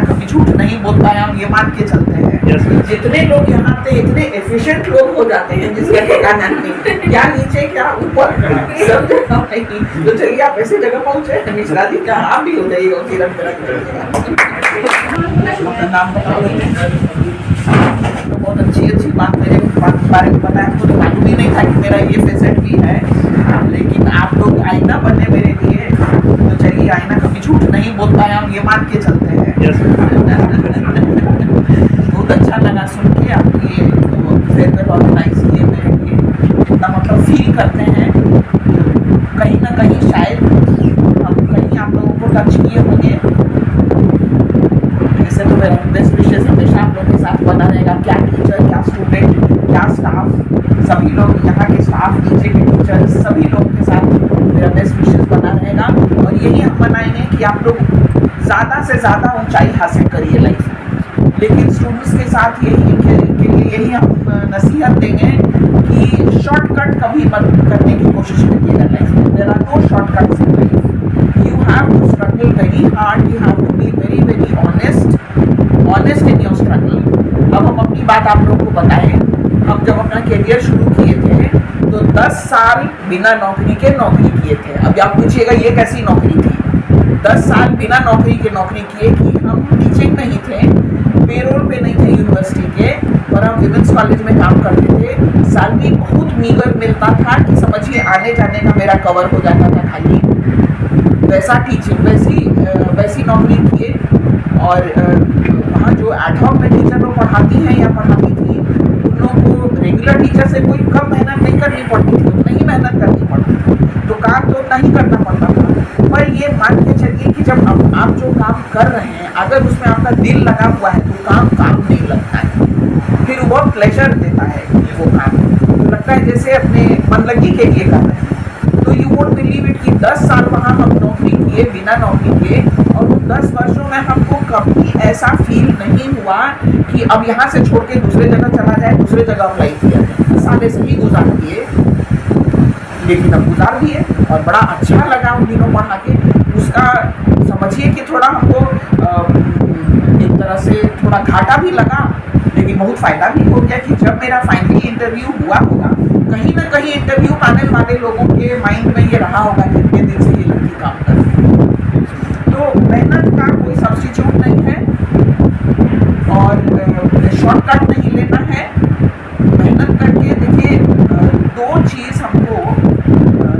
कभी झूठ नहीं बोलता है, हम ये मान के चलते हैं। जितने लोग यहाँ पे इतने एफिशिएंट लोग हो जाते हैं जिसका ठिकाना नहीं, क्या नीचे क्या ऊपर सब जगह नहीं। तो चलिए आप ऐसी जगह पहुँचे मिश्रा जी, क्या आप भी हो जाइए तीरथ नाम बताओ। बहुत अच्छी बात मेरे बारे में पता है, आपको तो मालूम ही नहीं था कि मेरा ये फेसेट भी है, लेकिन आप लोग आईना बने मेरे लिए। तो चलिए आईना कभी झूठ नहीं बोलता है, हम ये मान के चलते हैं। बहुत अच्छा लगा सुन के आप ये फेयरवेल ऑर्गेनाइज किए मेरे लिए, इतना मतलब फील करते हैं कहीं ना कहीं, शायद हम कहीं आप लोगों को टच किए होंगे। ऐसे तो मेरा बेस्ट विशेष हमेशा आप लोगों के साथ बना रहेगा, क्या टीचर, क्या स्टूडेंट, क्या स्टाफ, सभी लोग यहाँ के स्टाफ, नीचे के टीचर, सभी लोगों के साथ मेरा बेस्ट विशेष बना रहेगा। और यही हम बनाएंगे कि आप लोग ज़्यादा से ज़्यादा ऊंचाई हासिल करिए लाइफ में। लेकिन स्टूडेंट्स के साथ यही हम नसीहत देंगे कि शॉर्टकट कभी मत करने की कोशिश करिएगा लाइफ में। There are no shortcuts in life, you have to struggle very hard, you have to be very very honest in your struggle. अब हम अपनी बात आप लोग को बताएं, हम जब अपना करियर शुरू किए थे तो 10 साल बिना नौकरी के नौकरी किए थे। अभी आप पूछिएगा ये कैसी नौकरी थी। 10 साल बिना नौकरी के नौकरी किए कि हम टीचिंग नहीं थे, पेरोल पे नहीं थे यूनिवर्सिटी के, और हम विमेंस कॉलेज में काम करते थे। सैलरी बहुत मीगर मिलता था कि समझिए आने जाने का मेरा कवर हो जाता था खाली। वैसा टीचिंग वैसी नौकरी किए। और वहाँ जो एडहॉक में टीचर लोग पढ़ाती हैं या पढ़ाती थी, उन लोगों को रेगुलर टीचर से कोई कम मेहनत नहीं करनी पड़ती थी, उतना ही मेहनत करनी पड़ती थी, तो काम तो उतना ही करना पड़ता था। पर ये मान के चलिए कि जब आप जो काम कर रहे हैं अगर उसमें आपका दिल लगा हुआ है तो काम नहीं लगता है, फिर वो बहुत प्लेजर देता है वो काम, तो लगता है जैसे अपने मन लगी के लिए कर रहे हैं। तो यू वोंट बिलीव इट कि 10 साल वहाँ हम नौकरी किए बिना नौकरी के, और उन 10 वर्षों में हमको कभी ऐसा फील नहीं हुआ कि अब यहाँ से छोड़ के दूसरे जगह चला जाए, दूसरे जगह अप्लाई किया। साले से ही गुजार दिए, लेकिन अब गुजार दिए और बड़ा अच्छा लगा उन दिनों पढ़ा के। उसका समझिए कि थोड़ा हमको एक तरह से थोड़ा घाटा भी लगा, लेकिन बहुत फ़ायदा भी हो गया कि जब मेरा फाइनली इंटरव्यू हुआ होगा, कहीं ना कहीं इंटरव्यू पाने वाले लोगों के माइंड में ये रहा होगा कि इतने दिन से ये लड़की काम कर रही है। तो मेहनत का कोई सब्स्टिट्यूट नहीं है और शॉर्टकट नहीं लेना है। मेहनत करके देखिए, 2 चीज़ हमको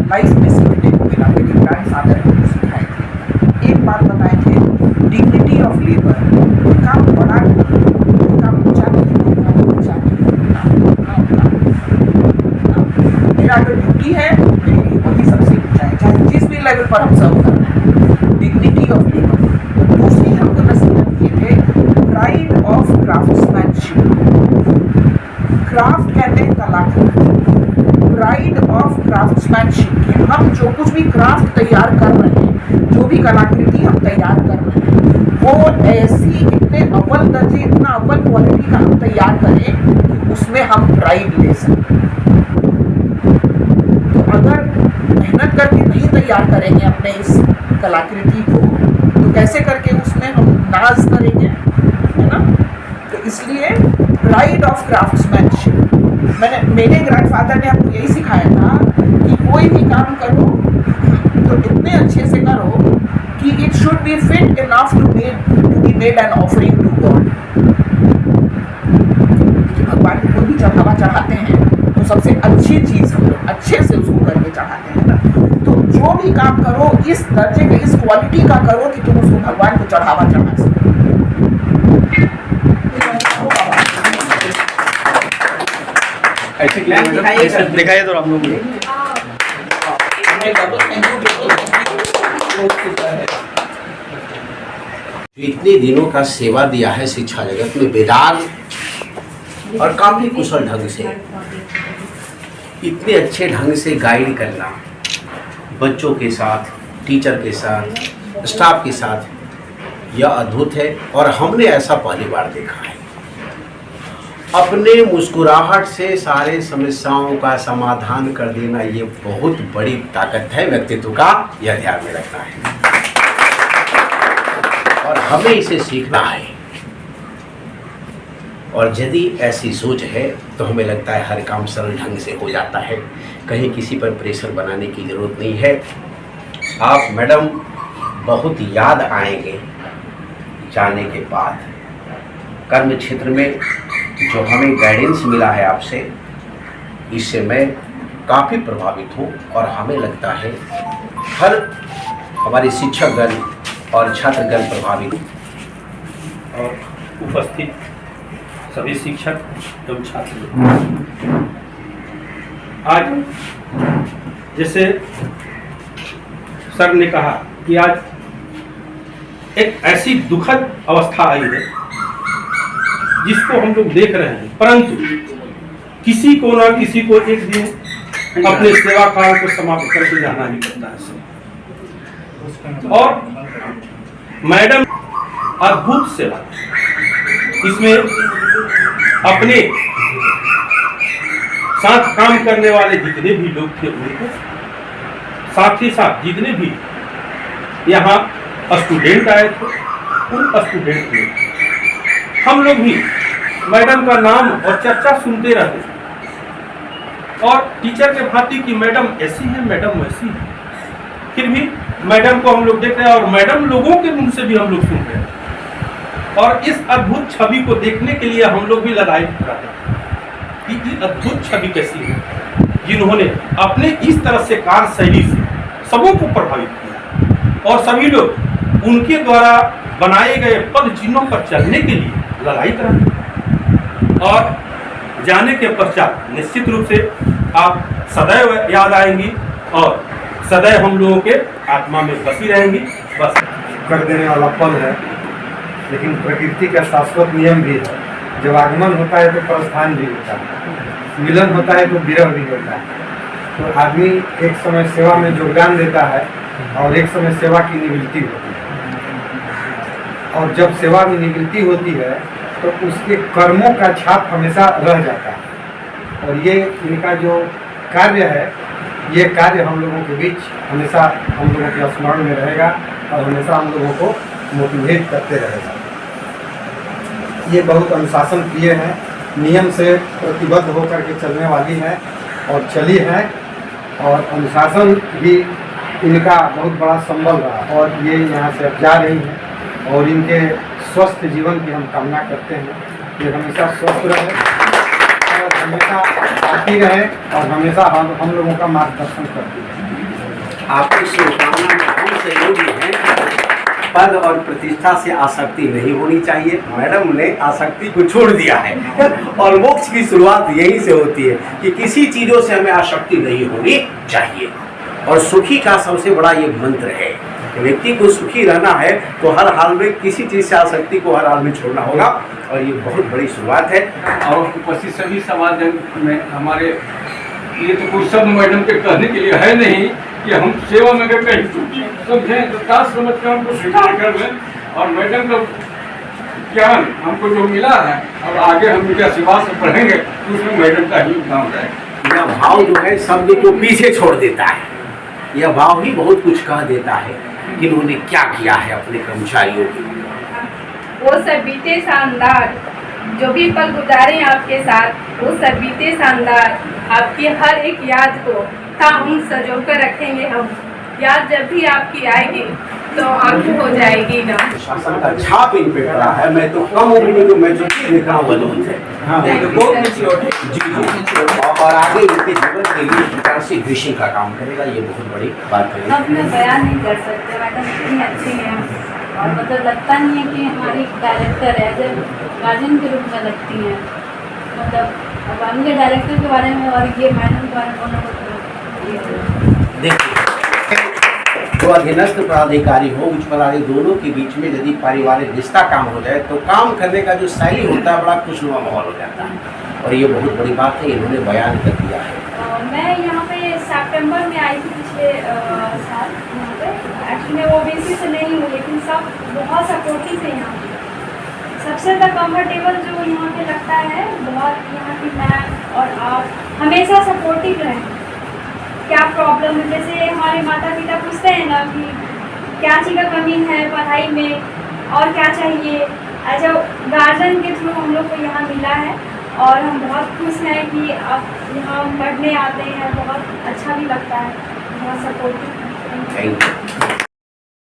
लाइफ में सीखने को मिला। मेरे ग्रैंडफादर ने सिखाए थे, एक बात बताए थे, डिग्निटी ऑफ लेबर। काम बड़ा काम ऊँचा नहीं, काम ऊँचा नहीं, मेरा अगर ड्यूटी है वही सबसे ऊँचा है, चाहे जिस भी लेवल पर हम सर्व कर रहे हैं। Dignity of labour. दूसरी हमको नसीहत किए थे, प्राइड ऑफ क्राफ्ट्समैनशिप। क्राफ्ट कहते हैं कलाकृति, प्राइड ऑफ क्राफ्ट्समैनशिप। हम जो कुछ भी क्राफ्ट तैयार कर रहे हैं, जो भी कलाकृति हम तैयार कर रहे हैं, वो ऐसी इतने अव्वल दर्जे, इतना अव्वल क्वालिटी का हम तैयार करें कि उसमें हम प्राइड ले सकें। तो अगर मेहनत करके नहीं तैयार करेंगे अपने इस कलाकृति को, तो कैसे करके उसमें हम नाज करेंगे, है ना। तो इसलिए प्राइड ऑफ क्राफ्ट्समैनशिप। मेरे ग्रैंडफादर ने हमको यही सिखाया था कि कोई भी काम करो तो इतने अच्छे से करो कि it should be fit enough to be made an offering to God. भगवान को कोई भी चढ़ावा चढ़ाते हैं तो सबसे अच्छी चीज़ हम लोग अच्छे से उसको करके चढ़ाते हैं ना। तो जो भी काम करो इस दर्जे का, इस क्वालिटी का करो कि तुम उसको भगवान को चढ़ावा चढ़ा सको। दिखाइए तो हम लोग इतने दिनों का सेवा दिया है शिक्षा जगत में, बेदाग और काफी कुशल ढंग से, इतने अच्छे ढंग से गाइड करना बच्चों के साथ, टीचर के साथ, स्टाफ के साथ, यह अद्भुत है। और हमने ऐसा पहली बार देखा है। अपने मुस्कुराहट से सारे समस्याओं का समाधान कर देना, ये बहुत बड़ी ताकत है व्यक्तित्व का, यह ध्यान में रखना है। और हमें इसे सीखना है। और यदि ऐसी सोच है तो हमें लगता है हर काम सरल ढंग से हो जाता है, कहीं किसी पर प्रेशर बनाने की ज़रूरत नहीं है। आप मैडम बहुत याद आएंगे जाने के बाद। कर्म क्षेत्र में जो हमें गाइडेंस मिला है आपसे, इससे मैं काफ़ी प्रभावित हूँ और हमें लगता है हर हमारे शिक्षकगण और छात्रगण प्रभावित। और उपस्थित सभी शिक्षक एवं छात्र, आज जैसे सर ने कहा कि आज एक ऐसी दुखद अवस्था आई है जिसको हम लोग देख रहे हैं, परंतु किसी को ना किसी को एक दिन अपने सेवा काल को समाप्त करके जाना ही पड़ता है। और मैडम अद्भुत सेवा, इसमें अपने साथ काम करने वाले जितने भी लोग थे उनको, साथ ही साथ जितने भी यहाँ स्टूडेंट आए थे उन स्टूडेंट में हम लोग भी मैडम का नाम और चर्चा सुनते रहते और टीचर के भांति कि मैडम ऐसी है, मैडम वैसी है, फिर भी मैडम को हम लोग देख रहे हैं और मैडम लोगों के मुंह से भी हम लोग सुन रहे हैं। और इस अद्भुत छवि को देखने के लिए हम लोग भी ललायत रहते हैं कि ये अद्भुत छवि कैसी है, जिन्होंने अपने इस तरह से कार्य शैली से सबों को प्रभावित किया और सभी लोग उनके द्वारा बनाए गए पद चिन्हों पर चलने के लिए ललायत रहते हैं। और जाने के पश्चात निश्चित रूप से आप सदैव याद आएंगी और सदैव हम लोगों के आत्मा में बसी रहेंगी। बस कर देने वाला पल है, लेकिन प्रकृति का शाश्वत नियम भी है। जब आगमन होता है तो प्रस्थान भी होता है, मिलन होता है तो विरह भी होता है। तो आदमी एक समय सेवा में योगदान देता है और एक समय सेवा की निवृत्ति होती है। और जब सेवा में निवृत्ति होती है तो उसके कर्मों का छाप हमेशा रह जाता है। और ये इनका जो कार्य है, ये कार्य हम लोगों के बीच हमेशा हम लोगों के स्मरण में रहेगा और हमेशा हम लोगों को मोटिवेट करते रहेगा। ये बहुत अनुशासन प्रिय है, नियम से प्रतिबद्ध होकर के चलने वाली है और चली है, और अनुशासन भी इनका बहुत बड़ा संबल रहा और ये यहाँ से अब जा रही हैं और इनके स्वस्थ जीवन की हम कामना करते हैं। ये हमेशा स्वस्थ रहे और हमेशा आती रहे और हमेशा हम लोगों का मार्गदर्शन करती रहे। आपकी शुभकामना में हम सहयोगी हैं। पद और प्रतिष्ठा से आसक्ति नहीं होनी चाहिए। मैडम ने आसक्ति को छोड़ दिया है और मोक्ष की शुरुआत यहीं से होती है कि किसी चीज़ों से हमें आसक्ति नहीं होनी चाहिए। और सुखी का सबसे बड़ा ये मंत्र है। व्यक्ति को सुखी रहना है तो हर हाल में किसी चीज़ से आसक्ति को हर हाल में छोड़ना होगा और ये बहुत बड़ी शुरुआत है। और उपस्थित सभी समाजजन में हमारे ये तो कुछ सब मैडम के कहने के लिए है नहीं कि हम सेवा में अगर कहीं चूकी समझें तो दास समझ कर हमको स्वीकार कर लें और मैडम का ज्ञान हमको जो मिला है और आगे हम इनके सेवा से पढ़ेंगे तो उसमें मैडम का ही काम रहेगा। यह भाव जो है शब्द को पीछे छोड़ देता है। यह भाव ही बहुत कुछ कह देता है कि इन्होंने क्या किया है अपने कर्मचारियों के लिए। वो सब बीते शानदार, जो भी पल गुजारे आपके साथ, वो सब बीते शानदार। आपकी हर एक याद को हम सजो कर रखेंगे। हम याद जब भी आपकी आएगी तो आंखों हो जाएगी ना। शासन का छाप इन पे पड़ा है। मैं तो कम उम्र में जो मैं जो देख रहा हूँ बलून है और आगे इनके जीवन के लिए प्रकार से विषय का काम करेगा। ये बहुत बड़ी बात है। हम अपना बयान नहीं कर सकते। मैडम इतनी अच्छी हैं और मतलब लगता नहीं है कि हमारी डायरेक्टर है, जब गार्जियन के रूप में लगती हैं। मतलब अब उनके डायरेक्टर के बारे में और ये मैडम के बारे में बोलना देखिए, जो अधीनस्थ पदाधिकारी हो उच्च पदाधिकारी दोनों के बीच में यदि पारिवारिक रिश्ता काम हो जाए तो काम करने का जो शैली होता है बड़ा खुशनुमा माहौल हो जाता है और ये बहुत बड़ी बात है। इन्होंने बयान कर दिया है। मैं यहाँ पे सितंबर में आई थी पिछले साल। यहाँ पे एक्चुअली मैं ओबीसी से नहीं हूँ, लेकिन सब बहुत सपोर्टिव है यहाँ पे। सबसे ज़्यादा कम्फर्टेबल जो यहाँ पे लगता है, बहुत यहाँ की मैम और आप हमेशा सपोर्टिव रहें। क्या प्रॉब्लम है, जैसे हमारे माता पिता पूछते हैं ना कि क्या चीज़ का कमी है पढ़ाई में, और क्या चाहिए। एज अ गार्जियन के थ्रू हम लोग को यहाँ मिला है और हम बहुत खुश हैं कि आप यहाँ पढ़ने आते हैं, बहुत अच्छा भी लगता है, बहुत सपोर्टिव। Thank you.